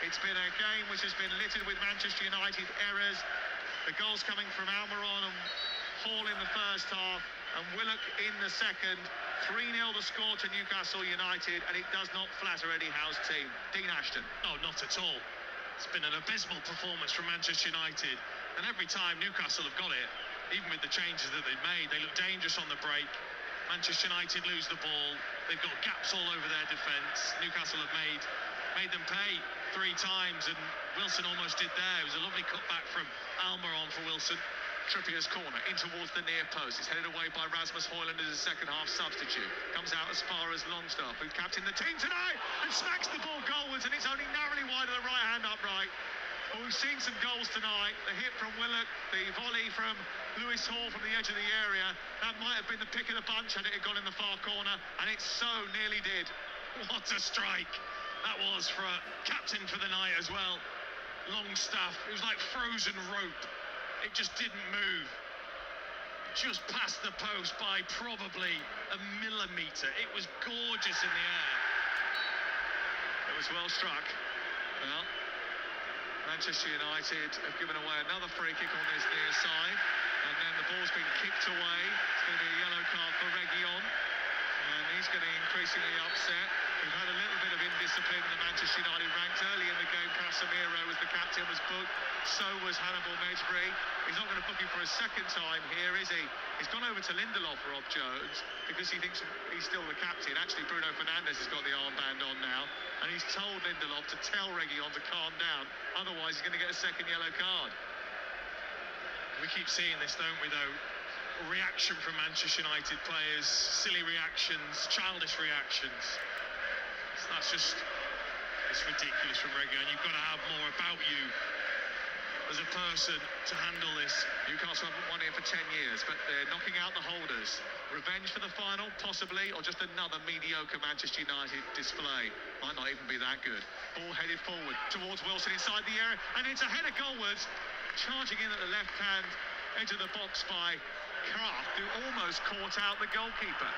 It's been a game which has been littered with Manchester United errors. The goals coming from Almiron and Hall in the first half, and Willock in the second. 3-0 the score to Newcastle United, and it does not flatter Eddie Howe's team. Dean Ashton. Oh, not at all. It's been an abysmal performance from Manchester United, and every time Newcastle have got it, even with the changes that they've made, they look dangerous on the break. Manchester United lose the ball. They've got gaps all over their defence. Newcastle have made them pay 3 times, and Wilson almost did there. It was a lovely cutback from Almiron for Wilson. Trippier's corner in towards the near post. It's headed away by Rasmus Højlund as a second-half substitute. Comes out as far as Longstaff, who captained the team tonight, and smacks the ball goalwards, and it's only narrowly wide of the right-hand upright. Well, we've seen some goals tonight. The hit from Willock, the volley from Lewis Hall from the edge of the area. That might have been the pick of the bunch had it gone in the far corner, and it so nearly did. What a strike that was for a captain for the night as well. Longstaff, it was like frozen rope. It just didn't move. Just past the post by probably a millimetre. It was gorgeous in the air. It was well struck. Well, Manchester United have given away another free kick on this near side, and then the ball's been kicked away. It's going to be a yellow card for Reguilon, and he's getting increasingly upset. We've had a little bit of indiscipline in the Manchester United ranks. Early in the game, Casemiro was the captain, was booked. So was Hannibal Mejbri. He's not going to book him for a second time here, is he? He's gone over to Lindelof, Rob Jones, because he thinks he's still the captain. Actually, Bruno Fernandes has got the armband on now, and he's told Lindelof to tell Reguilon to calm down. Otherwise, he's going to get a second yellow card. We keep seeing this, don't we, though? Reaction from Manchester United players, silly reactions, childish reactions. So that's just, it's ridiculous from Reguilon. You've got to have more about you as a person to handle this. Newcastle haven't won here for 10 years, but they're knocking out the holders. Revenge for the final, possibly, or just another mediocre Manchester United display. Might not even be that good. Ball headed forward towards Wilson inside the area, and it's a header goalwards, charging in at the left-hand edge of the box by Kraft, who almost caught out the goalkeeper.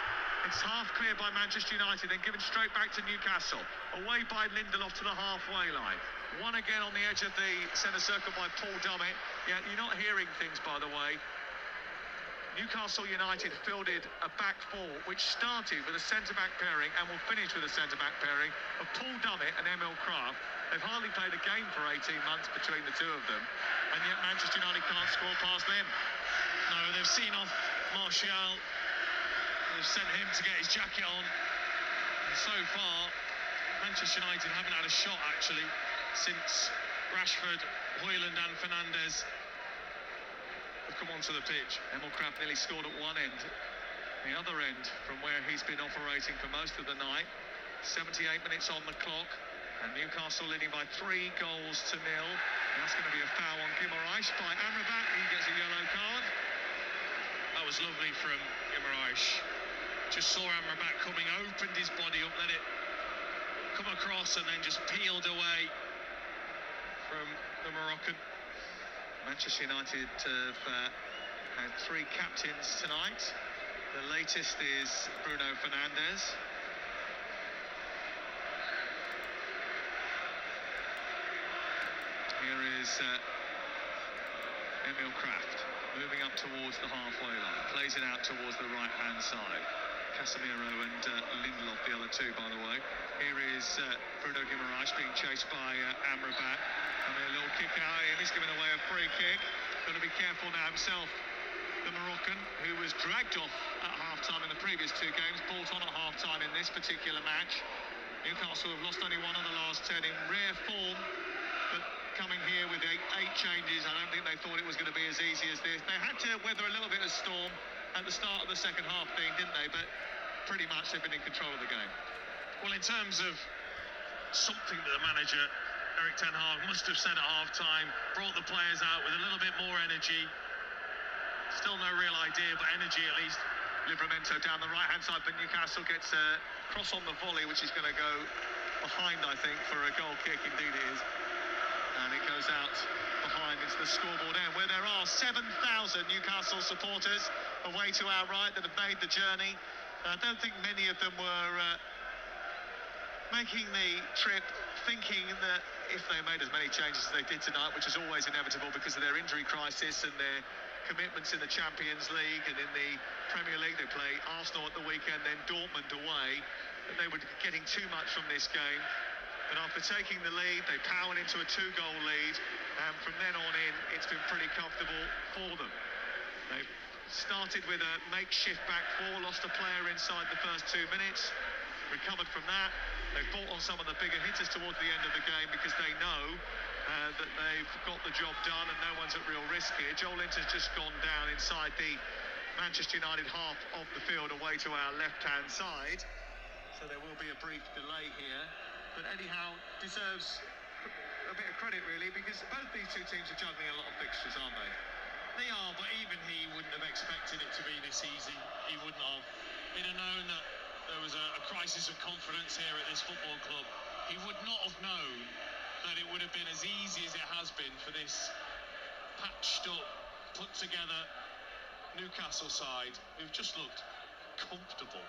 It's half clear by Manchester United, then given straight back to Newcastle. Away by Lindelof to the halfway line. One again on the edge of the centre circle by Paul Dummett. Yeah, you're not hearing things, by the way. Newcastle United fielded a back four, which started with a centre-back pairing and will finish with a centre-back pairing of Paul Dummett and Emil Kraft. They've hardly played a game for 18 months between the two of them, and yet Manchester United can't score past them. No, they've seen off Martial. They've sent him to get his jacket on. And so far, Manchester United haven't had a shot, actually, since Rashford, Højlund and Fernandes have come onto the pitch. Emil Kraft nearly scored at one end. The other end, from where he's been operating for most of the night. 78 minutes on the clock, and Newcastle leading by 3 goals to 0. And that's going to be a foul on Guimaraes by Amrabat. He gets a yellow card. That was lovely from Guimaraes. Just saw Amrabat coming, opened his body up, let it come across, and then just peeled away from the Moroccan. Manchester United have had 3 captains tonight. The latest is Bruno Fernandes. Here is Emil Kraft moving up towards the halfway line. Plays it out towards the right-hand side. Casemiro and Lindelof, the other two, by the way. Here is Bruno Guimaraes being chased by Amrabat. And a little kick out at him. He's giving away a free kick. Got to be careful now himself. The Moroccan, who was dragged off at half-time in the previous 2 games, brought on at half-time in this particular match. Newcastle have lost only 1 of the last 10 in rare form, but coming here with 8 changes, I don't think they thought it was going to be as easy as this. They had to weather a little bit of storm at the start of the second half thing, didn't they? But pretty much they've been in control of the game. Well, in terms of something that the manager, Erik ten Hag, must have said at half-time, brought the players out with a little bit more energy. Still no real idea, but energy at least. Livramento down the right-hand side, but Newcastle gets a cross on the volley, which is going to go behind, I think, for a goal kick. Indeed it is. And it goes out behind into the scoreboard end, where there are 7,000 Newcastle supporters away to our right that have made the journey. I don't think many of them were making the trip, thinking that if they made as many changes as they did tonight, which is always inevitable because of their injury crisis and their commitments in the Champions League and in the Premier League, they play Arsenal at the weekend, then Dortmund away, that they were getting too much from this game. But after taking the lead, they powered into a 2-goal lead, and from then on in, it's been pretty comfortable for them. They've started with a makeshift back four, lost a player inside the first 2 minutes, recovered from that. They've fought on some of the bigger hitters towards the end of the game because they know that they've got the job done and no one's at real risk here. Joelinton's just gone down inside the Manchester United half of the field away to our left-hand side. So there will be a brief delay here. But anyhow, deserves a bit of credit really, because both these two teams are juggling a lot of fixtures, aren't they? They are, but even he wouldn't have expected it to be this easy. He wouldn't have. He'd have known that there was a crisis of confidence here at this football club. He would not have known that it would have been as easy as it has been for this patched up, put together Newcastle side who've just looked comfortable.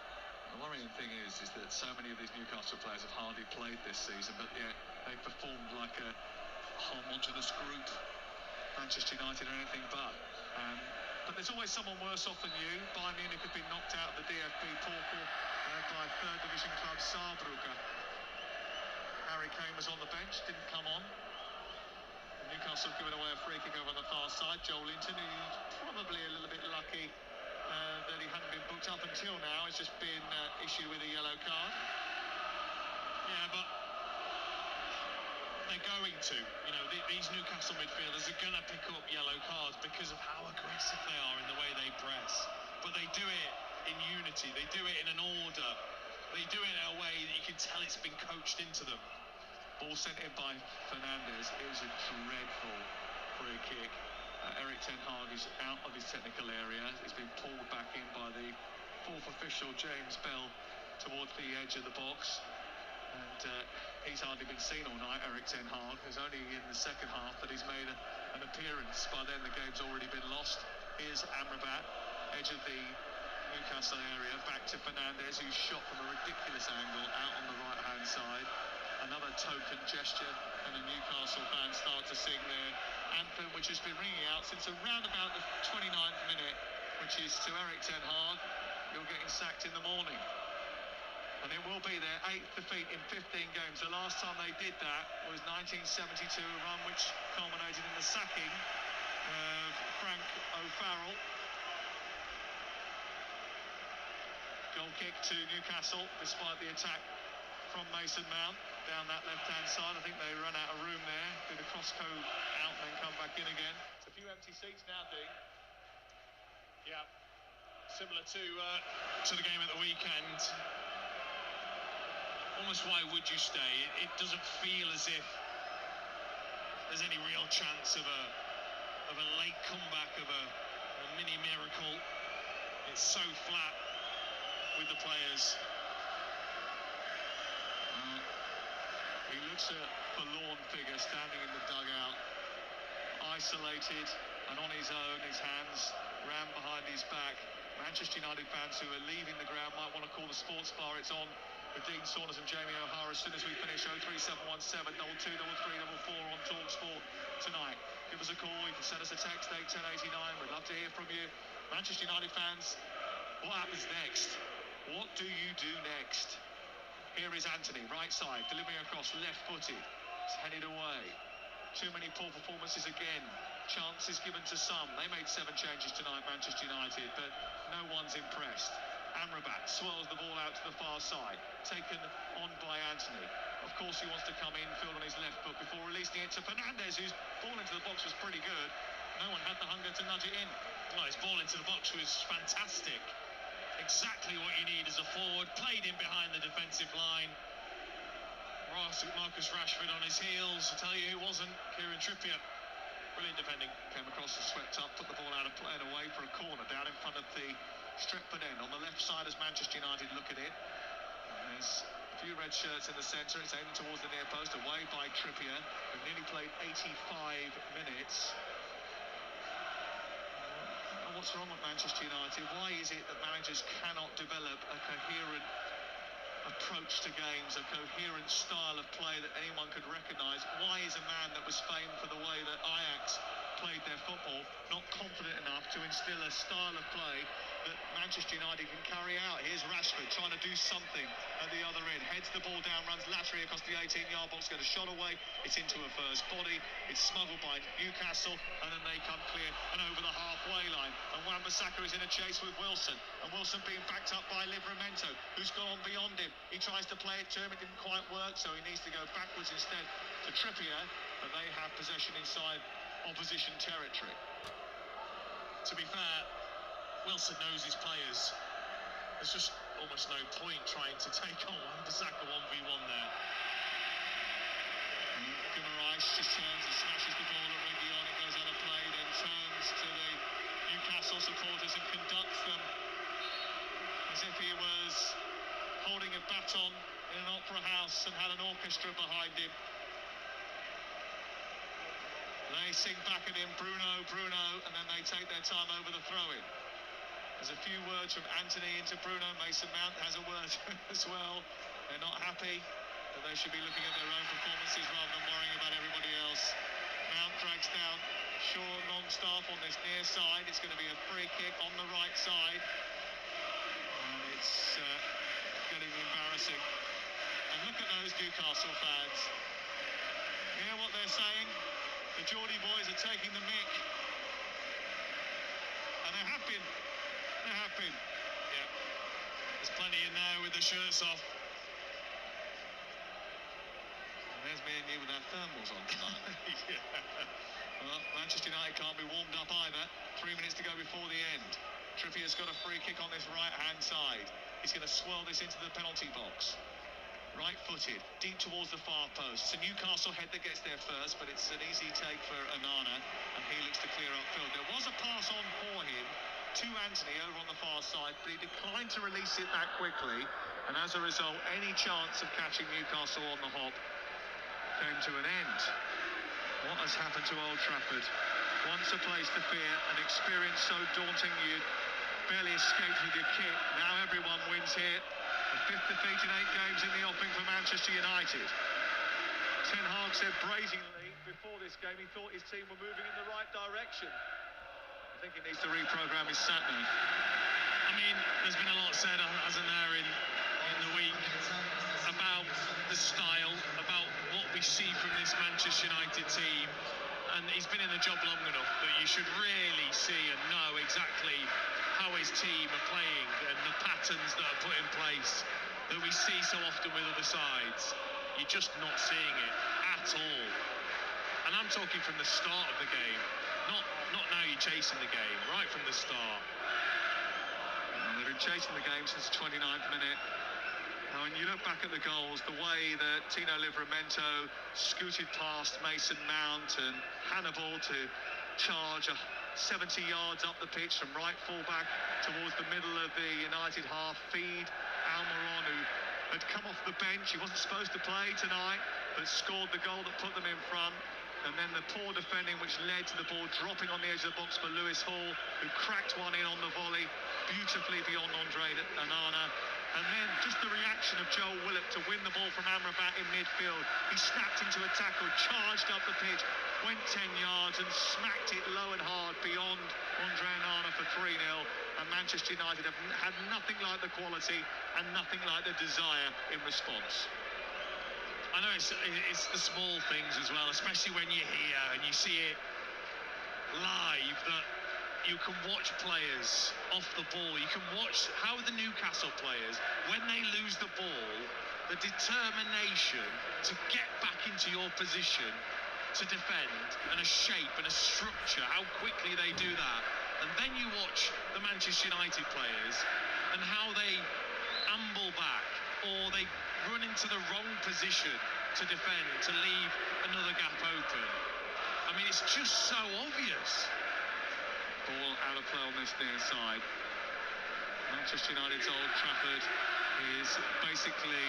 The worrying thing is that so many of these Newcastle players have hardly played this season, but yet they've performed like a homogenous group. Manchester United are anything but. But there's always someone worse off than you. Bayern Munich have been knocked out of the DFB Pokal by third division club Saarbrücken. Harry Kane was on the bench, didn't come on. Newcastle giving away a free kick over on the far side. Joelinton, who's probably a little bit lucky that he hadn't been booked up until now. It's just been issued with a yellow card. Yeah, but they're going to. You know, these Newcastle midfielders are going to pick up yellow cards because of how aggressive they are in the way they press. But they do it in unity. They do it in an order. They do it in a way that you can tell it's been coached into them. Ball sent in by Fernandes. It was a dreadful free kick. Erik ten Hag is out of his technical area. He's been pulled back in by the fourth official, James Bell, towards the edge of the box. And he's hardly been seen all night, Erik ten Hag. It's only in the second half that he's made an appearance. By then the game's already been lost. Here's Amrabat, edge of the Newcastle area, back to Fernandes, who's shot from a ridiculous angle out on the right-hand side. Another token gesture, and the Newcastle fans start to sing their anthem, which has been ringing out since around about the 29th minute, which is to Erik ten Hag, you're getting sacked in the morning. And it will be their 8th defeat in 15 games. The last time they did that was 1972, a run which culminated in the sacking of Frank O'Farrell. Goal kick to Newcastle, despite the attack from Mason Mount down that left-hand side. I think they run out of room there. Do the cross-code out and then come back in again. It's a few empty seats now, Dean. Yeah, similar to the game at the weekend. Almost why would you stay? It doesn't feel as if there's any real chance of a late comeback, of a mini miracle. It's so flat with the players. He looks a forlorn figure standing in the dugout, isolated and on his own, his hands rammed behind his back. Manchester United fans who are leaving the ground might want to call the sports bar. It's on with Dean Saunders and Jamie O'Hara as soon as we finish. 03717 223344 on TalkSport tonight. Give us a call, you can send us a text, 81089. We'd love to hear from you. Manchester United fans, what happens next? What do you do next? Here is Anthony, right side, delivering across, left-footed. It's headed away. Too many poor performances again. Chances given to some. They made 7 changes tonight, Manchester United, but no one's impressed. Amrabat swirls the ball out to the far side, taken on by Anthony. Of course, he wants to come in, field on his left foot before releasing it to Fernandes, whose ball into the box was pretty good. No one had the hunger to nudge it in. Well, his ball into the box was fantastic. Exactly what you need as a forward. Played in behind the defensive line. Marcus Rashford on his heels. I tell you who wasn't. Kieran Trippier. Brilliant defending. Came across and swept up, put the ball out of play and away for a corner down in front of the Stretford end. On the left side as Manchester United look at it. And there's a few red shirts in the centre. It's aimed towards the near post. Away by Trippier, who nearly played 85 minutes. What's wrong with Manchester United? Why is it that managers cannot develop a coherent approach to games, a coherent style of play that anyone could recognise. Why is a man that was famed for the way that Ajax played their football not confident enough to instill a style of play that Manchester United can carry out? Here's Rashford trying to do something at the other end, heads the ball down, runs laterally across the 18-yard box, gets a shot away, it's into a first body, it's smuggled by Newcastle, and then they come clear and over the halfway line, and Wan-Bissaka is in a chase with Wilson, and Wilson being backed up by Livramento, who's gone beyond him. He tries to play it to him, it didn't quite work, so he needs to go backwards instead to Trippier, but they have possession inside opposition territory. To be fair, Wilson knows his players. There's just almost no point trying to take on Wan-Bissaka 1v1 there. Guimaraes just turns and smashes the ball at Reguilon. It goes out of play, then turns to the Newcastle supporters and conducts them as if he was holding a baton in an opera house and had an orchestra behind him. They sing back at him, Bruno, Bruno, and then they take their time over the throw-in. There's a few words from Anthony into Bruno. Mason Mount has a word as well. They're not happy, but they should be looking at their own performances rather than worrying about everybody else. Mount drags down Shaw non-stop on this near side. It's going to be a free kick on the right side. And it's getting embarrassing. And look at those Newcastle fans. You hear what they're saying? The Geordie boys are taking the mick. And they have been. They have been. Yeah. There's plenty in there with the shirts off. And there's me and you with our thermals on tonight. Yeah. Well, Manchester United can't be warmed up either. 3 minutes to go before the end. Trippier's got a free kick on this right-hand side. He's going to swirl this into the penalty box. Right-footed, deep towards the far post. It's a Newcastle head that gets there first, but it's an easy take for Onana, and he looks to clear upfield. There was a pass on for him to Anthony over on the far side, but he declined to release it that quickly, and as a result, any chance of catching Newcastle on the hop came to an end. What has happened to Old Trafford? Once a place to fear, an experience so daunting you barely escaped with your kit. Now everyone wins here. The fifth defeat in 8 games in the offing for Manchester United. Ten Hag said brazenly before this game he thought his team were moving in the right direction. I think he needs to reprogram his sat-nav. I mean, there's been a lot said, hasn't there, in the week about the style, about what we see from this Manchester United team. And he's been in the job long enough that you should really see and know exactly how his team are playing and the patterns that are put in place that we see so often with other sides. You're just not seeing it at all. And I'm talking from the start of the game, not now you're chasing the game, right from the start. Well, they've been chasing the game since the 29th minute. Now, when you look back at the goals, the way that Tino Livramento scooted past Mason Mount and Hannibal to charge 70 yards up the pitch from right full-back towards the middle of the United half, feed Almiron, who had come off the bench. He wasn't supposed to play tonight, but scored the goal that put them in front. And then the poor defending, which led to the ball dropping on the edge of the box for Lewis Hall, who cracked one in on the volley, beautifully beyond Andre Onana. And then just the reaction of Joel Willett to win the ball from Amrabat in midfield. He snapped into a tackle, charged up the pitch, went 10 yards and smacked it low and hard beyond Andre Onana for 3-0. And Manchester United have had nothing like the quality and nothing like the desire in response. I know it's the small things as well, especially when you're here and you see it live, that you can watch players off the ball. You can watch how the Newcastle players, when they lose the ball, the determination to get back into your position to defend, and a shape and a structure, how quickly they do that. And then you watch the Manchester United players and how they amble back, or they run into the wrong position to defend, to leave another gap open. I mean, it's just so obvious. Ball out of play on this near side. Manchester United's Old Trafford is basically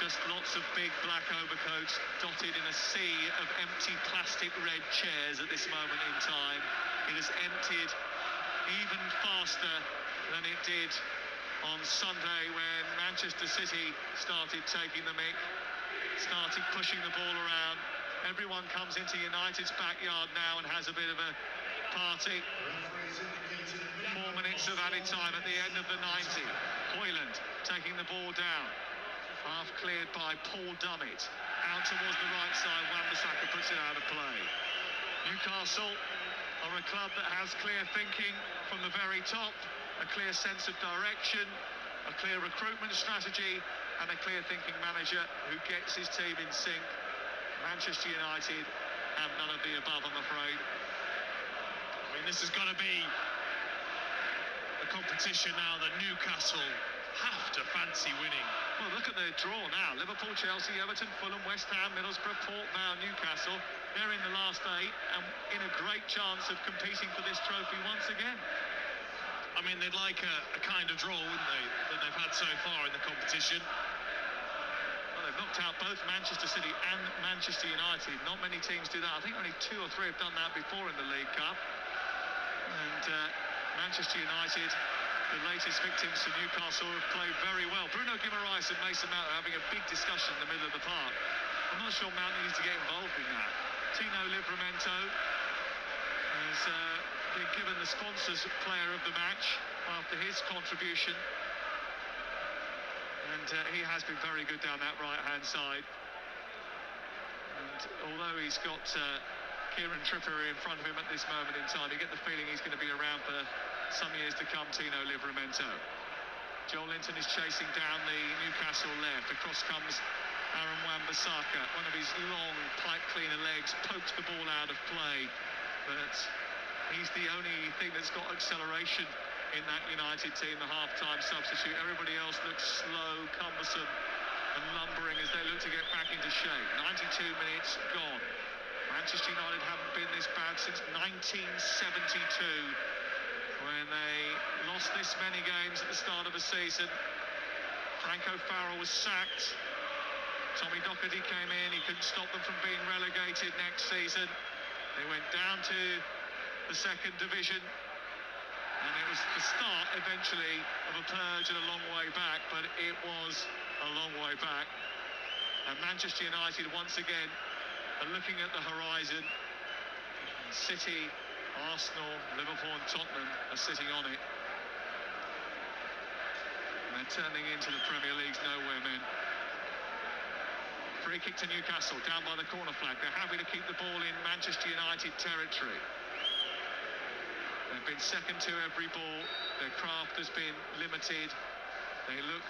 just lots of big black overcoats dotted in a sea of empty plastic red chairs at this moment in time. It has emptied even faster than it did on Sunday when Manchester City started taking the mick, started pushing the ball around. Everyone comes into United's backyard now and has a bit of a party. 4 minutes of added time at the end of the 90. Hoyland taking the ball down. Half cleared by Paul Dummett. Out towards the right side, Wan-Bissaka puts it out of play. Newcastle are a club that has clear thinking from the very top, a clear sense of direction, a clear recruitment strategy, and a clear thinking manager who gets his team in sync. Manchester United have none of the above, I'm afraid. I mean, this has got to be a competition now that Newcastle have to fancy winning. Well, look at their draw now. Liverpool, Chelsea, Everton, Fulham, West Ham, Middlesbrough, Port Vale, Newcastle. They're in the last 8 and in a great chance of competing for this trophy once again. I mean, they'd like a kind of draw, wouldn't they, that they've had so far in the competition. Well, they've knocked out both Manchester City and Manchester United. Not many teams do that. I think only 2 or 3 have done that before in the League Cup. And Manchester United, the latest victims to Newcastle, have played very well. Bruno Guimaraes and Mason Mount are having a big discussion in the middle of the park. I'm not sure Mount needs to get involved in that. Tino Livramento has been given the sponsors player of the match after his contribution. And he has been very good down that right-hand side. And although he's got Kieran Trippier in front of him at this moment in time, you get the feeling he's going to be around for some years to come, Tino Livramento. Joel Linton is chasing down the Newcastle left. Across comes Aaron Wan-Bissaka. One of his long pipe cleaner legs pokes the ball out of play. But he's the only thing that's got acceleration in that United team, the half-time substitute. Everybody else looks slow, cumbersome and lumbering as they look to get back into shape. 92 minutes gone. Manchester United haven't been this bad since 1972, when they lost this many games at the start of the season. Franco Farrell was sacked. Tommy Doherty came in. He couldn't stop them from being relegated next season. They went down to the 2nd division. And it was the start, eventually, of a purge and a long way back. But it was a long way back. And Manchester United, once again, are looking at the horizon. City, Arsenal, Liverpool and Tottenham are sitting on it. And they're turning into the Premier League's nowhere men. Free kick to Newcastle, down by the corner flag. They're happy to keep the ball in Manchester United territory. They've been second to every ball. Their craft has been limited. They look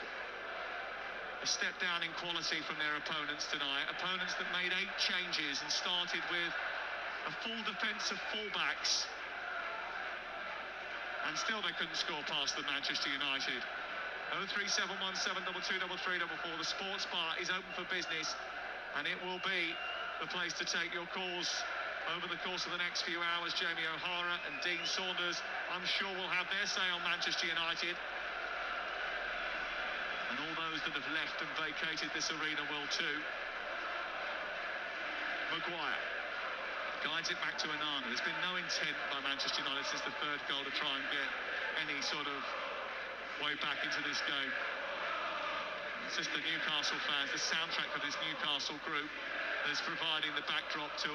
a step down in quality from their opponents tonight. Opponents that made 8 changes and started with a full defence of fullbacks. And still they couldn't score past the Manchester United. 03717223344. The sports bar is open for business, and it will be the place to take your calls over the course of the next few hours. Jamie O'Hara and Dean Saunders, I'm sure, will have their say on Manchester United. And all those that have left and vacated this arena will too. Maguire guides it back to Onana. There's been no intent by Manchester United since the 3rd goal to try and get any sort of way back into this game. It's just the Newcastle fans, the soundtrack for this Newcastle group, that's providing the backdrop to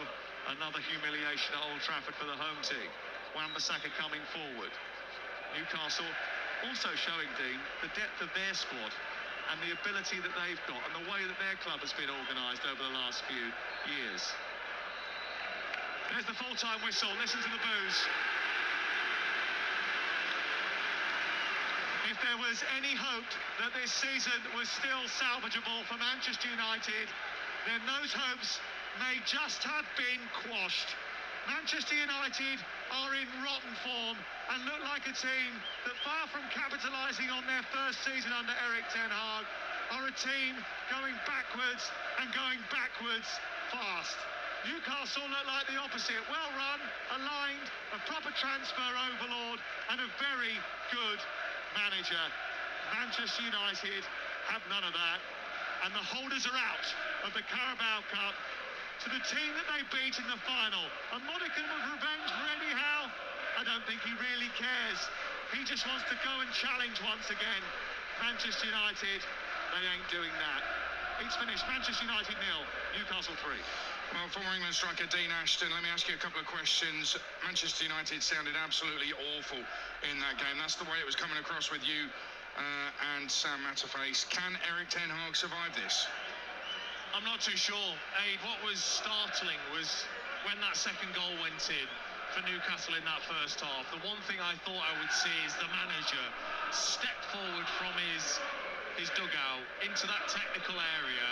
another humiliation at Old Trafford for the home team. Wan-Bissaka coming forward. Newcastle also showing, Dean, the depth of their squad and the ability that they've got and the way that their club has been organised over the last few years. There's the full-time whistle. Listen to the boos. If there was any hope that this season was still salvageable for Manchester United, then those hopes may just have been quashed. Manchester United are in rotten form and look like a team that, far from capitalising on their first season under Erik ten Hag, are a team going backwards and going backwards fast. Newcastle look like the opposite, well run, aligned, a proper transfer overlord and a very good manager. Manchester United have none of that, and the holders are out of the Carabao Cup to the team that they beat in the final. A modicum of revenge for Eddie Howe? I don't think he really cares. He just wants to go and challenge once again. Manchester United, they ain't doing that. It's finished. Manchester United 0, Newcastle 3. Well, former England striker Dean Ashton, let me ask you a couple of questions. Manchester United sounded absolutely awful in that game. That's the way it was coming across with you and Sam Matterface. Can Erik ten Hag survive this? I'm not too sure, Aid. What was startling was when that second goal went in for Newcastle in that first half. The one thing I thought I would see is the manager step forward from his dugout into that technical area,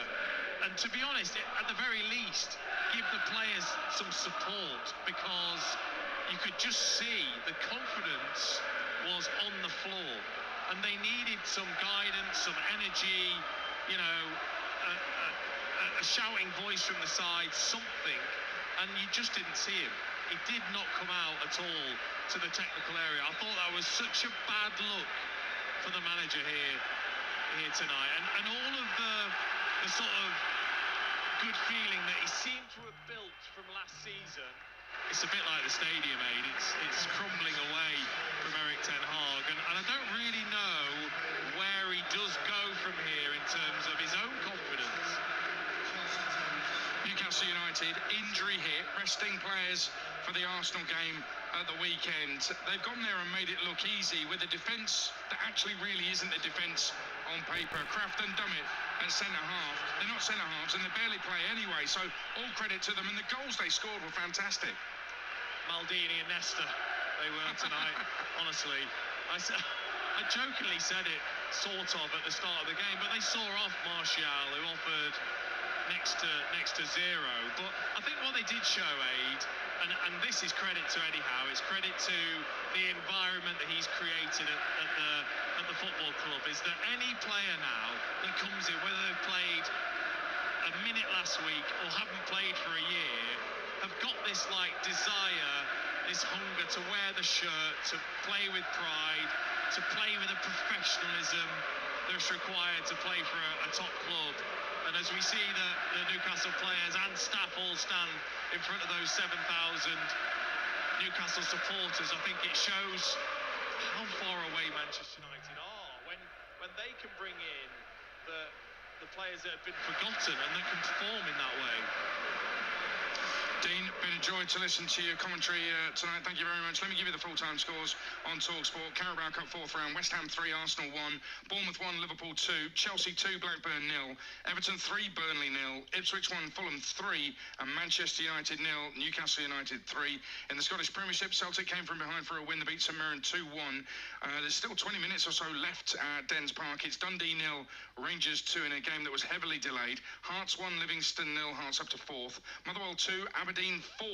and to be honest, at the very least, give the players some support, because you could just see the confidence was on the floor, and they needed some guidance, some energy, you know, a shouting voice from the side, something, and you just didn't see him. He did not come out at all to the technical area. I thought that was such a bad look for the manager here tonight, and all of the sort of good feeling that he seemed to have built from last season. It's a bit like the stadium, Aid. It's crumbling away from Erik ten Hag, and I don't really know where he does go from here in terms of his own confidence. Newcastle United, injury hit, resting players for the Arsenal game at the weekend. They've gone there and made it look easy with a defence that actually really isn't a defence on paper. Kraft and Dummett at centre-half. They're not centre-halves and they barely play anyway, so all credit to them. And the goals they scored were fantastic. Maldini and Nesta, they were tonight, honestly. I jokingly said it, sort of, at the start of the game, but they saw off Martial, who offered next to zero. But I think what they did show, Aid, and this is credit to Eddie Howe, it's credit to the environment that he's created at the football club, is that any player now that comes in, whether they've played a minute last week or haven't played for a year, have got this like desire, this hunger to wear the shirt, to play with pride, to play with a professionalism that's required to play for a top club. And as we see the Newcastle players and staff all stand in front of those 7,000 Newcastle supporters, I think it shows how far away Manchester United are when they can bring in the players that have been forgotten and that can perform in that way. Dean, been a joy to listen to your commentary tonight. Thank you very much. Let me give you the full-time scores on TalkSport. Carabao Cup 4th round, West Ham 3, Arsenal 1, Bournemouth 1, Liverpool 2, Chelsea 2, Blackburn 0, Everton 3, Burnley 0, Ipswich 1, Fulham 3, and Manchester United 0, Newcastle United 3. In the Scottish Premiership, Celtic came from behind for a win. They beat St Mirren 2-1. There's still 20 minutes or so left at Dens Park. It's Dundee 0, Rangers 2 in a game that was heavily delayed. Hearts 1, Livingston 0, Hearts up to 4th. Motherwell 2, Aberdeen 4.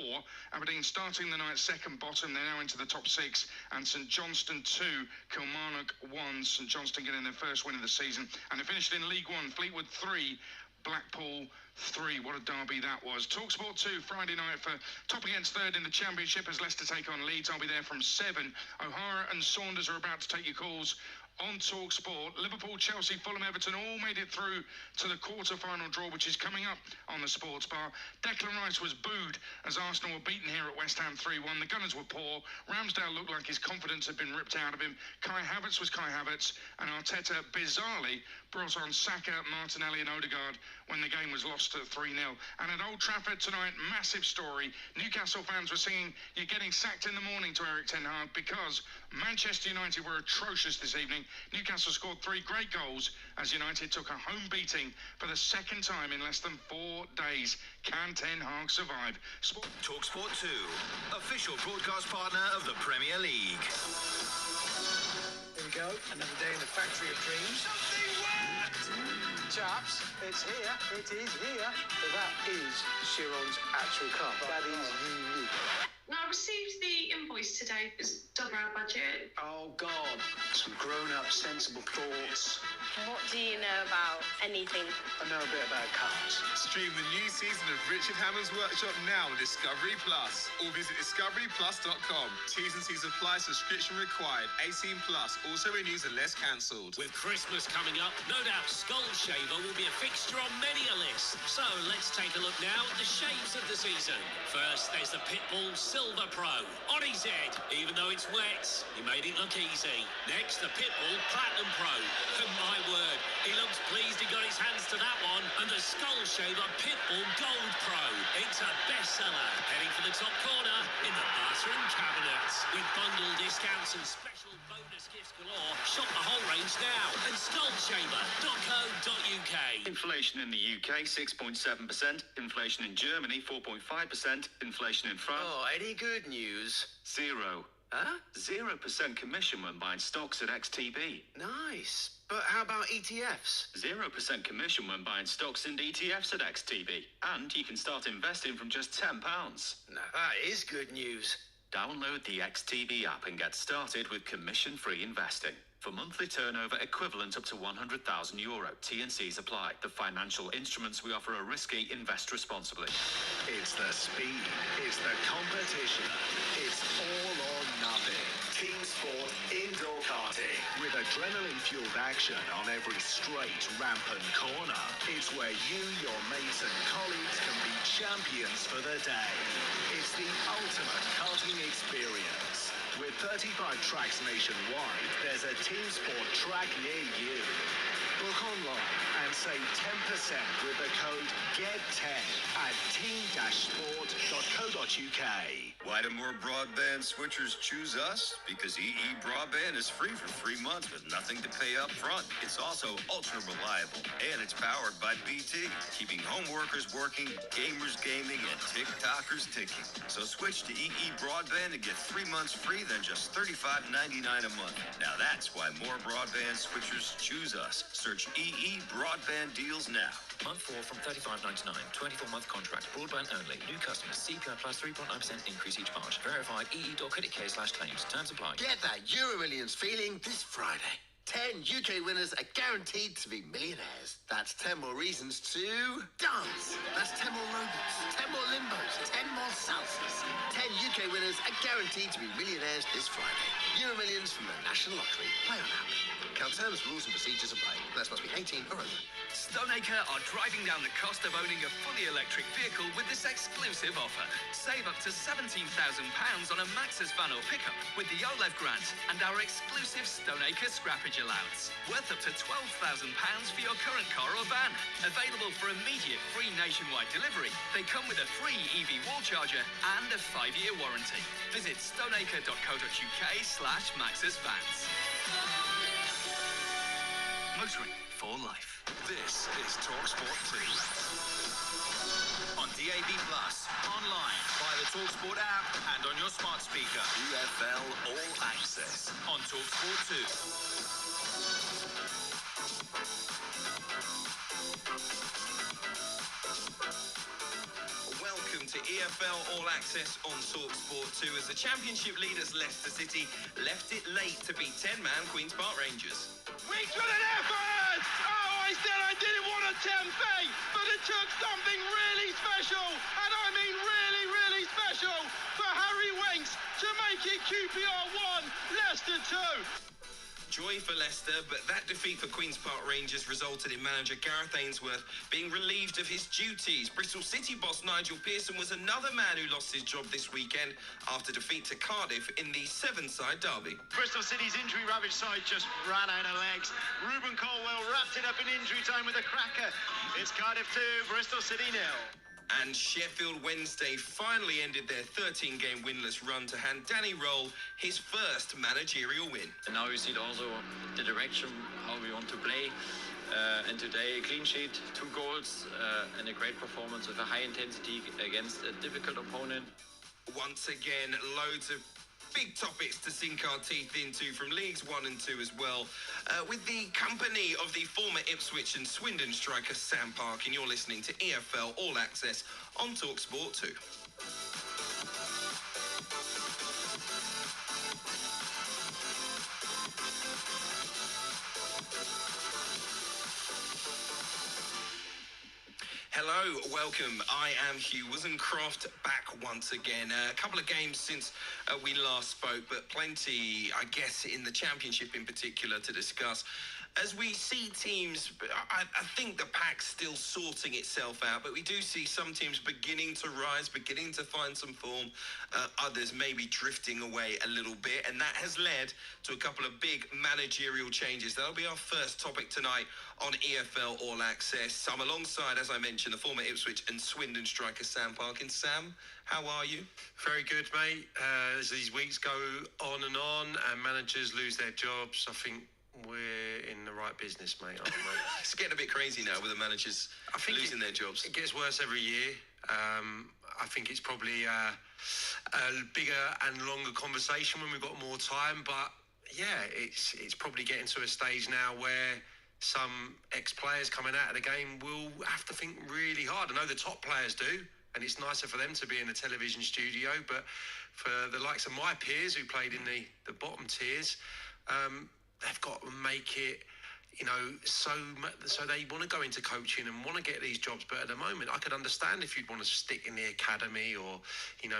Aberdeen starting the night second bottom. They're now into the top 6. And St Johnstone 2, Kilmarnock 1. St Johnstone getting their first win of the season. And it finished in League 1. Fleetwood 3, Blackpool 3. What a derby that was. TalkSport 2 Friday night for top against third in the Championship as Leicester take on Leeds. I'll be there from 7. O'Hara and Saunders are about to take your calls on TalkSport. Liverpool, Chelsea, Fulham, Everton all made it through to the quarter-final draw, which is coming up on the Sports Bar. Declan Rice was booed as Arsenal were beaten here at West Ham 3-1. The Gunners were poor. Ramsdale looked like his confidence had been ripped out of him. Kai Havertz was Kai Havertz, and Arteta bizarrely brought on Saka, Martinelli and Odegaard when the game was lost at 3-0. And at Old Trafford tonight, massive story. Newcastle fans were singing, "You're getting sacked in the morning" to Erik ten Hag, because Manchester United were atrocious this evening. Newcastle scored 3 great goals as United took a home beating for the second time in less than 4 days. Can ten Hag survive? TalkSport 2, official broadcast partner of the Premier League. Here we go, another day in the factory of dreams. Something worked! Chaps, it's here, it is here. That is Chiron's actual car. That is unique. No, I received the invoice today. It's done our budget. Oh, God. Some grown-up, sensible thoughts. What do you know about anything? I know a bit about cars. Stream the new season of Richard Hammond's Workshop now on Discovery Plus, or visit discoveryplus.com. T's and C's apply. Subscription required. 18 plus. Also renews unless cancelled. With Christmas coming up, no doubt Skull Shaver will be a fixture on many a list. So let's take a look now at the shaves of the season. First, there's the Pitbull Silver Pro. On his head, even though it's wet, he made it look easy. Next, the Pitbull Platinum Pro. And my word, he looks pleased he got his hands to that one. And the Skull Shaver Pitbull Gold Pro. It's a bestseller. Heading for the top corner in the bathroom cabinet. With bundle discounts and special bonus gifts galore, shop the whole range now at skullshaver.co.uk. Inflation in the UK, 6.7%. Inflation in Germany, 4.5%. Inflation in France... Oh, any good news? Zero. Huh? 0% commission when buying stocks at XTB. Nice. But how about ETFs? 0% commission when buying stocks and ETFs at XTB. And you can start investing from just £10. Now that is good news. Download the XTB app and get started with commission-free investing. For monthly turnover equivalent up to €100,000, T&Cs apply. The financial instruments we offer are risky. Invest responsibly. It's the speed. It's the competition. It's all or nothing. Team sport indoor karting. With adrenaline-fueled action on every straight, ramp and corner. It's where you, your mates and colleagues can be champions for the day. It's the ultimate karting experience. With 35 tracks nationwide, there's a Team Sport track near you. Book online and save 10% with the code GET10 at team-sport.co.uk. Why do more broadband switchers choose us? Because EE Broadband is free for 3 months with nothing to pay up front. It's also ultra reliable, and it's powered by BT, keeping home workers working, gamers gaming, and TikTokers ticking. So switch to EE Broadband and get 3 months free, then just $35.99 a month. Now that's why more broadband switchers choose us. Search EE Broadband deals now. Month 4 from $35.99. 24-month contract. Broadband only. New customers. CPI plus 3.9% increase each March. Verified ee.co.uk/claims. Terms apply. Get that Euro Millions feeling this Friday. 10 UK winners are guaranteed to be millionaires. That's 10 more reasons to dance. That's 10 more robots, 10 more limbos, 10 more salsas. 10 UK winners are guaranteed to be millionaires this Friday. Euro Millions from the National Lottery. Play on app. Count terms, rules and procedures apply. Players must be 18 or over. Stoneacre are driving down the cost of owning a fully electric vehicle with this exclusive offer. Save up to £17,000 on a Maxus van or pickup with the OLEV grant and our exclusive Stoneacre scrappage allowance. Worth up to £12,000 for your current car or van. Available for immediate free nationwide delivery. They come with a free EV wall charger and a 5-year warranty. Visit stoneacre.co.uk/Maxus vans. Motoring for life. This is TalkSport 2. On DAB+, online, via the TalkSport app, and on your smart speaker. EFL All Access on TalkSport 2. Welcome to EFL All Access on TalkSport 2 as the Championship leaders Leicester City left it late to beat 10-man Queen's Park Rangers. We got an effort! Oh, I said I didn't want to tempt fate, but it took something really special, and I mean really, really special, for Harry Winks to make it QPR 1, Leicester 2. Joy for Leicester, but that defeat for Queen's Park Rangers resulted in manager Gareth Ainsworth being relieved of his duties. Bristol City boss Nigel Pearson was another man who lost his job this weekend after defeat to Cardiff in the seven-side derby. Bristol City's injury-ravaged side just ran out of legs. Ruben Colwell wrapped it up in injury time with a cracker. It's Cardiff 2, Bristol City 0. And Sheffield Wednesday finally ended their 13-game winless run to hand Danny Roll his first managerial win. And now you see also the direction, how we want to play. And today a clean sheet, 2 goals, and a great performance with a high intensity against a difficult opponent. Once again, loads of big topics to sink our teeth into from Leagues 1 and 2 as well, with the company of the former Ipswich and Swindon striker Sam Parkin. You're listening to EFL All Access on TalkSport 2. Hello, welcome. I am Hugh Wisencroft, back once again. A couple of games since we last spoke, but plenty, I guess, in the Championship in particular to discuss. As we see teams, I think the pack's still sorting itself out, but we do see some teams beginning to rise, beginning to find some form, others maybe drifting away a little bit, and that has led to a couple of big managerial changes. That'll be our first topic tonight on EFL All Access. I'm alongside, as I mentioned, the former Ipswich and Swindon striker Sam Parkins. Sam, how are you? Very good, mate. As these weeks go on and managers lose their jobs, I think we're in the right business, mate, aren't we? It's getting a bit crazy now with the managers losing their jobs. It gets worse every year. I think it's probably a bigger and longer conversation when we've got more time. But yeah, it's probably getting to a stage now where some ex-players coming out of the game will have to think really hard. I know the top players do, and it's nicer for them to be in a television studio. But for the likes of my peers who played in the bottom tiers, they've got to make it, so they want to go into coaching and want to get these jobs. But at the moment, I could understand if you'd want to stick in the academy or,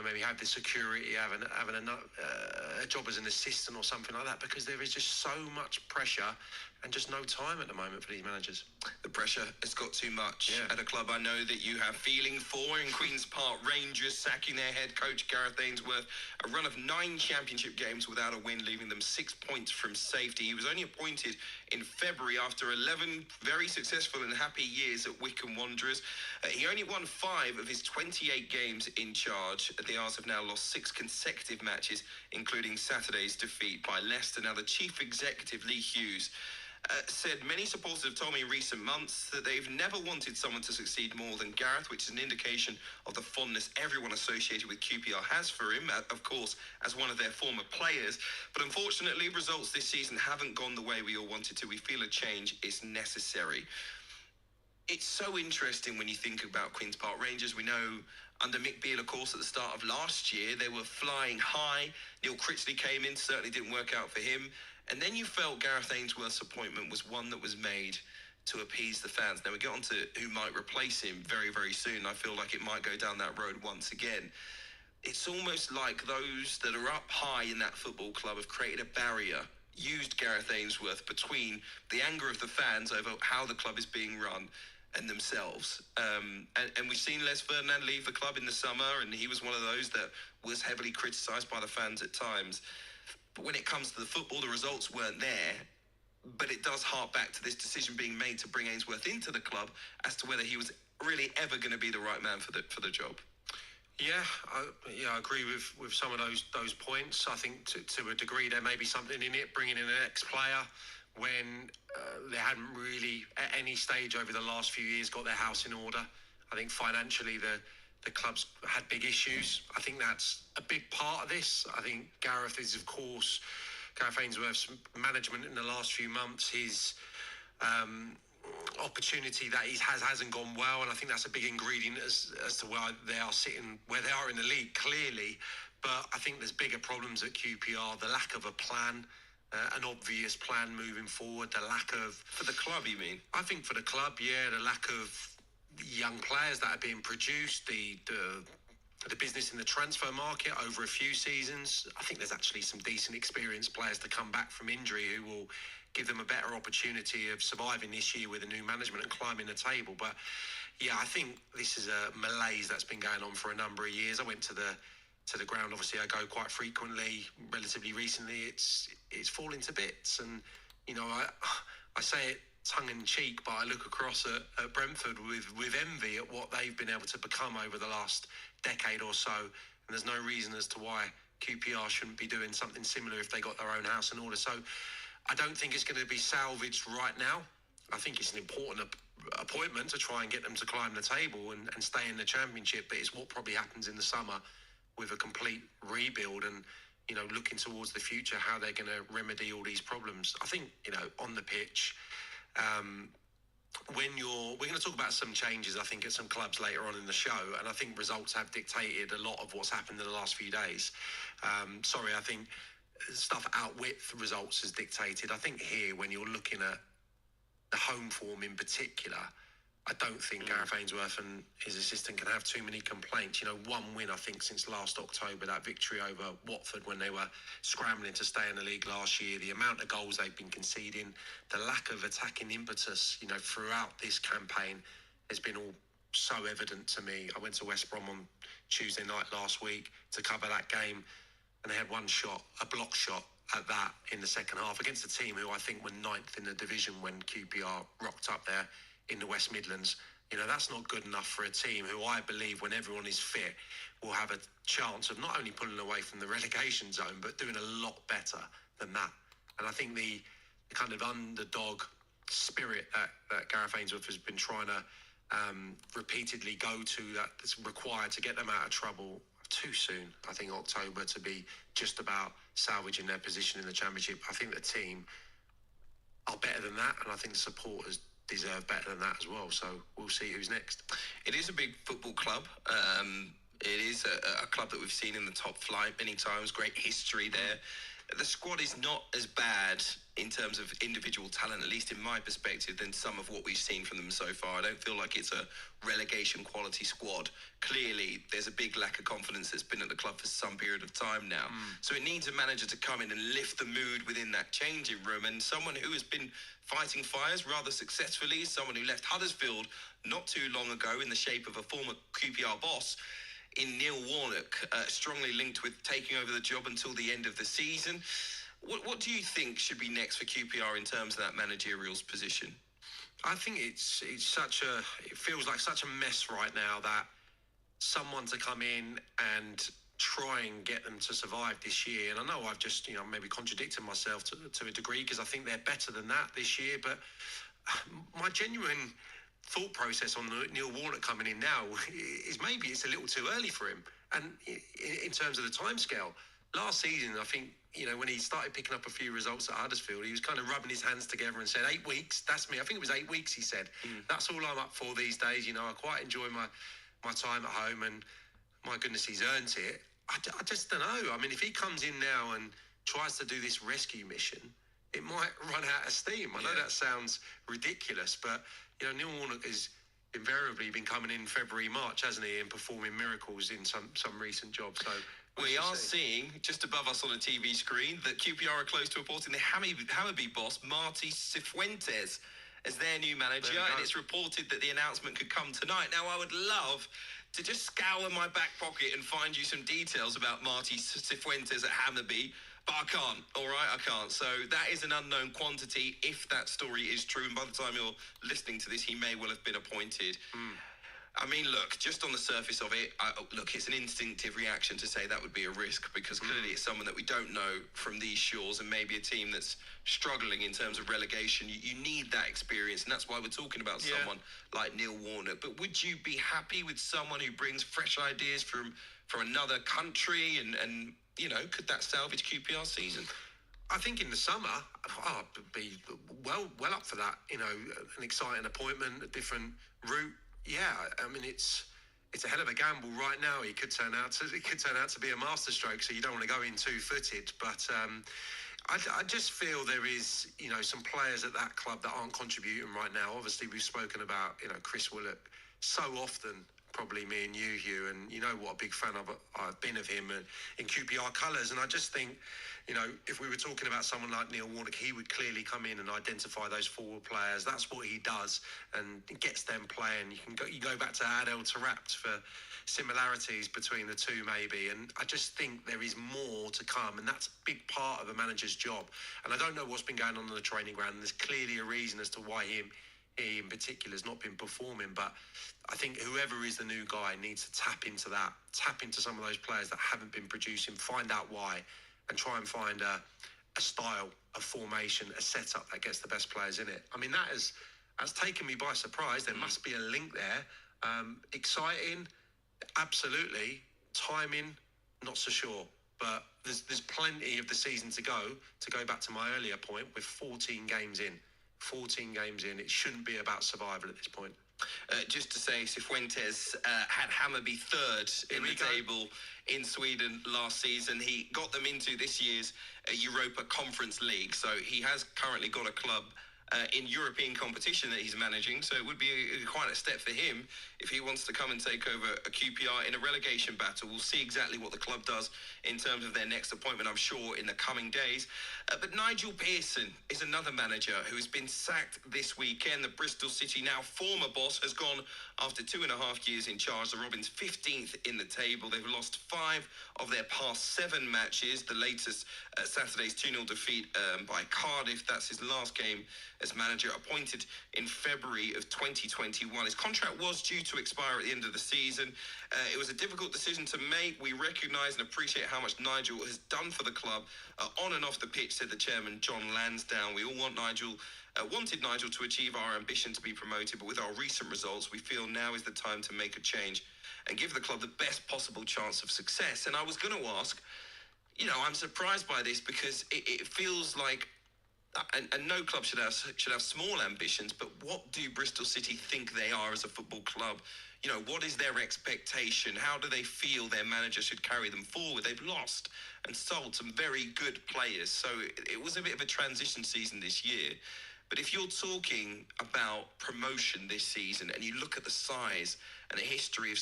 maybe have the security, having a job as an assistant or something like that, because there is just so much pressure and just no time at the moment for these managers. The pressure has got too much at a club I know that you have feeling for in Queen's Park Rangers, sacking their head coach Gareth Ainsworth. A run of 9 championship games without a win, leaving them 6 points from safety. He was only appointed in February after 11 very successful and happy years at Wycombe Wanderers. He only won 5 of his 28 games in charge. The Ars have now lost 6 consecutive matches, including Saturday's defeat by Leicester. Now, the chief executive, Lee Hughes, said many supporters have told me in recent months that they've never wanted someone to succeed more than Gareth, which is an indication of the fondness everyone associated with QPR has for him, of course, as one of their former players. But unfortunately, results this season haven't gone the way we all wanted to. We feel a change is necessary. It's so interesting when you think about Queen's Park Rangers. We know under Mick Beale, of course, at the start of last year, they were flying high. Neil Critchley came in, certainly didn't work out for him. And then you felt Gareth Ainsworth's appointment was one that was made to appease the fans. Now, we get on to who might replace him very, very soon. I feel like it might go down that road once again. It's almost like those that are up high in that football club have created a barrier, used Gareth Ainsworth between the anger of the fans over how the club is being run and themselves. And we've seen Les Ferdinand leave the club in the summer, and he was one of those that was heavily criticised by the fans at times. But when it comes to the football, the results weren't there. But it does hark back to this decision being made to bring Ainsworth into the club as to whether he was really ever going to be the right man for the job. Yeah, I agree with some of those points. I think to a degree there may be something in it, bringing in an ex-player when they hadn't really at any stage over the last few years got their house in order. I think financially the club's had big issues. I think that's a big part of this. I think Gareth Ainsworth's management in the last few months, his opportunity that he hasn't gone well, and I think that's a big ingredient as to why they are sitting where they are in the league, clearly. But I think there's bigger problems at QPR, the lack of a plan, an obvious plan moving forward, the lack of... For the club, you mean? I think for the club, yeah, the lack of young players that are being produced, the business in the transfer market over a few seasons. I think there's actually some decent experienced players to come back from injury who will give them a better opportunity of surviving this year with a new management and climbing the table. But yeah, I think this is a malaise that's been going on for a number of years. I went to the ground, obviously I go quite frequently. Relatively recently, it's falling to bits, and I say it tongue-in-cheek, but I look across at Brentford with envy at what they've been able to become over the last decade or so, and there's no reason as to why QPR shouldn't be doing something similar if they got their own house in order. So I don't think it's going to be salvaged right now. I think it's an important appointment to try and get them to climb the table and stay in the Championship, but it's what probably happens in the summer with a complete rebuild and looking towards the future, how they're going to remedy all these problems. I think on the pitch, we're going to talk about some changes, I think, at some clubs later on in the show, and I think results have dictated a lot of what's happened in the last few days. I think stuff out with results has dictated. I think here, when you're looking at the home form in particular, I don't think Gareth Ainsworth and his assistant can have too many complaints. You know, one win, I think, since last October, that victory over Watford when they were scrambling to stay in the league last year, the amount of goals they've been conceding, the lack of attacking impetus, you know, throughout this campaign has been all so evident to me. I went to West Brom on Tuesday night last week to cover that game, and they had one shot, a block shot at that in the second half against a team who I think were 9th in the division when QPR rocked up there in the West Midlands. You know, that's not good enough for a team who I believe, when everyone is fit, will have a chance of not only pulling away from the relegation zone, but doing a lot better than that. And I think the kind of underdog spirit that Gareth Ainsworth has been trying to repeatedly go to, that's required to get them out of trouble, too soon, I think, October, to be just about salvaging their position in the Championship. I think the team are better than that, and I think the supporters deserve better than that as well. So we'll see who's next. It is a big football club. It is a club that we've seen in the top flight many times. Great history there. The squad is not as bad in terms of individual talent, at least in my perspective, than some of what we've seen from them so far. I don't feel like it's a relegation quality squad. Clearly, there's a big lack of confidence that's been at the club for some period of time now. So it needs a manager to come in and lift the mood within that changing room, and someone who has been fighting fires rather successfully, someone who left Huddersfield not too long ago in the shape of a former QPR boss, in Neil Warnock, strongly linked with taking over the job until the end of the season. What do you think should be next for QPR in terms of that managerial position? I think it feels like such a mess right now that someone to come in and try and get them to survive this year. And I know I've just, maybe contradicted myself to a degree, because I think they're better than that this year. But my genuine thought process on Neil Warnock coming in now is maybe it's a little too early for him. And in terms of the timescale, last season, I think, when he started picking up a few results at Huddersfield, he was kind of rubbing his hands together and said, 8 weeks, that's me. I think it was 8 weeks, he said. That's all I'm up for these days. I quite enjoy my time at home, and my goodness, he's earned it. I just don't know. I mean, if he comes in now and tries to do this rescue mission, it might run out of steam. I know that sounds ridiculous, but Neil Warnock has invariably been coming in February, March, hasn't he, and performing miracles in some recent jobs. So we are seeing, just above us on a TV screen, that QPR are close to appointing the Hammarby boss, Marti Cifuentes, as their new manager, and it's reported that the announcement could come tonight. Now, I would love to just scour my back pocket and find you some details about Marti Cifuentes at Hammarby, but I can't, all right? I can't. So that is an unknown quantity, if that story is true, and by the time you're listening to this, he may well have been appointed. I mean, look, just on the surface of it, it's an instinctive reaction to say that would be a risk, because clearly it's someone that we don't know from these shores, and maybe a team that's struggling in terms of relegation. You need that experience, and that's why we're talking about someone like Neil Warnock. But would you be happy with someone who brings fresh ideas from another country, and could that salvage QPR season? I think in the summer, I'd be well up for that. An exciting appointment, a different route. Yeah, I mean, it's a hell of a gamble right now. It could turn out to be a masterstroke, so you don't want to go in two-footed. But I just feel there is, some players at that club that aren't contributing right now. Obviously, we've spoken about, Chris Willock so often, probably me and you, Hugh, and you know what a big fan I've been of him in QPR colours. And I just think, if we were talking about someone like Neil Warnock, he would clearly come in and identify those forward players. That's what he does, and gets them playing. You go back to Adel Taarabt for similarities between the two, maybe. And I just think there is more to come, and that's a big part of a manager's job. And I don't know what's been going on in the training ground, and there's clearly a reason as to why he in particular has not been performing. But I think whoever is the new guy needs to tap into some of those players that haven't been producing, find out why, and try and find a style, a formation, a setup that gets the best players in it. I mean, that has taken me by surprise. There must be a link there. Exciting, absolutely. Timing, not so sure. But there's plenty of the season to go back to my earlier point, with 14 games in. 14 games in, it shouldn't be about survival at this point. Just to say, Cifuentes had Hammarby third in the table in Sweden last season. He got them into this year's Europa Conference League, so he has currently got a club in European competition that he's managing, so it would be quite a step for him if he wants to come and take over a QPR in a relegation battle. We'll see exactly what the club does in terms of their next appointment, I'm sure, in the coming days. But Nigel Pearson is another manager who has been sacked this weekend. The Bristol City, now former boss, has gone after 2.5 years in charge. The Robins 15th in the table. They've lost 5 of their past 7 matches. The latest Saturday's 2-0 defeat by Cardiff. That's his last game as manager, appointed in February of 2021. His contract was due to expire at the end of the season. It was a difficult decision to make. We recognise and appreciate how much Nigel has done for the club on and off the pitch, said the chairman, John Lansdowne. We all wanted Nigel to achieve our ambition to be promoted, but with our recent results, we feel now is the time to make a change and give the club the best possible chance of success. And I was going to ask, I'm surprised by this because it feels like, and no club should have small ambitions, but what do Bristol City think they are as a football club? What is their expectation? How do they feel their manager should carry them forward? They've lost and sold some very good players, so it was a bit of a transition season this year. But if you're talking about promotion this season and you look at the size and the history of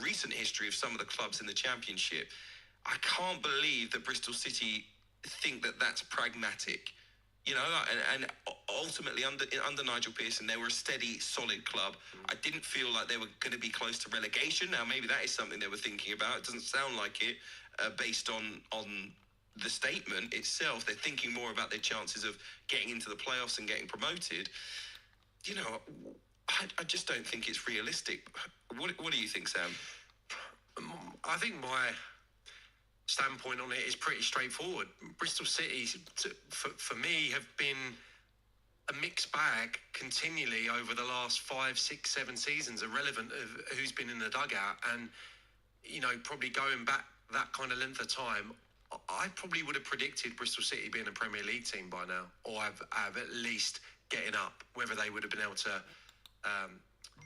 recent history of some of the clubs in the Championship, I can't believe that Bristol City think that that's pragmatic. And ultimately under Nigel Pearson, they were a steady, solid club. I didn't feel like they were going to be close to relegation. Now, maybe that is something they were thinking about. It doesn't sound like it based on the statement itself. They're thinking more about their chances of getting into the playoffs and getting promoted. I just don't think it's realistic. What do you think, Sam? I think my standpoint on it is pretty straightforward. Bristol City, for me, have been a mixed bag continually over the last 5, 6, 7 seasons, irrelevant of who's been in the dugout. And, probably going back that kind of length of time, I probably would have predicted Bristol City being a Premier League team by now, or have at least getting up. Whether they would have been able to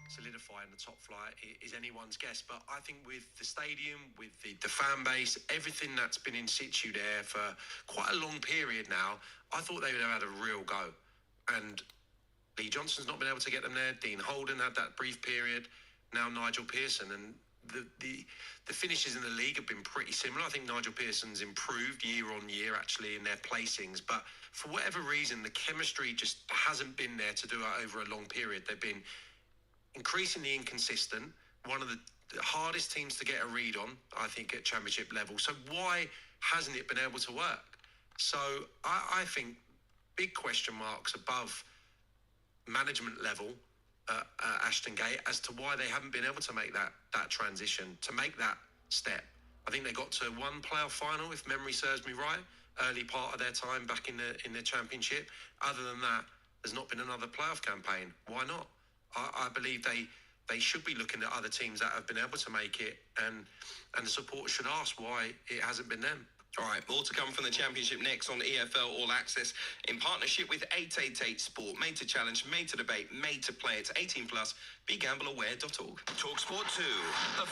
solidify in the top flight is anyone's guess. But I think with the stadium, with the fan base, everything that's been in situ there for quite a long period now, I thought they would have had a real go. And Lee Johnson's not been able to get them there. Dean Holden had that brief period. Now Nigel Pearson, and the finishes in the league have been pretty similar. I think Nigel Pearson's improved year on year actually in their placings, but for whatever reason the chemistry just hasn't been there to do it over a long period. They've been increasingly inconsistent, one of the hardest teams to get a read on, I think, at Championship level. So why hasn't it been able to work? So I think big question marks above management level at Ashton Gate as to why they haven't been able to make that transition, to make that step. I think they got to one playoff final, if memory serves me right, early part of their time back in the Championship. Other than that, there's not been another playoff campaign. Why not? I believe they should be looking at other teams that have been able to make it, and the supporters should ask why it hasn't been them. All right, more to come from the Championship next on EFL All Access in partnership with 888 Sport. Made to challenge, made to debate, made to play. It's 18+. BeGambleAware.org. TalkSport 2.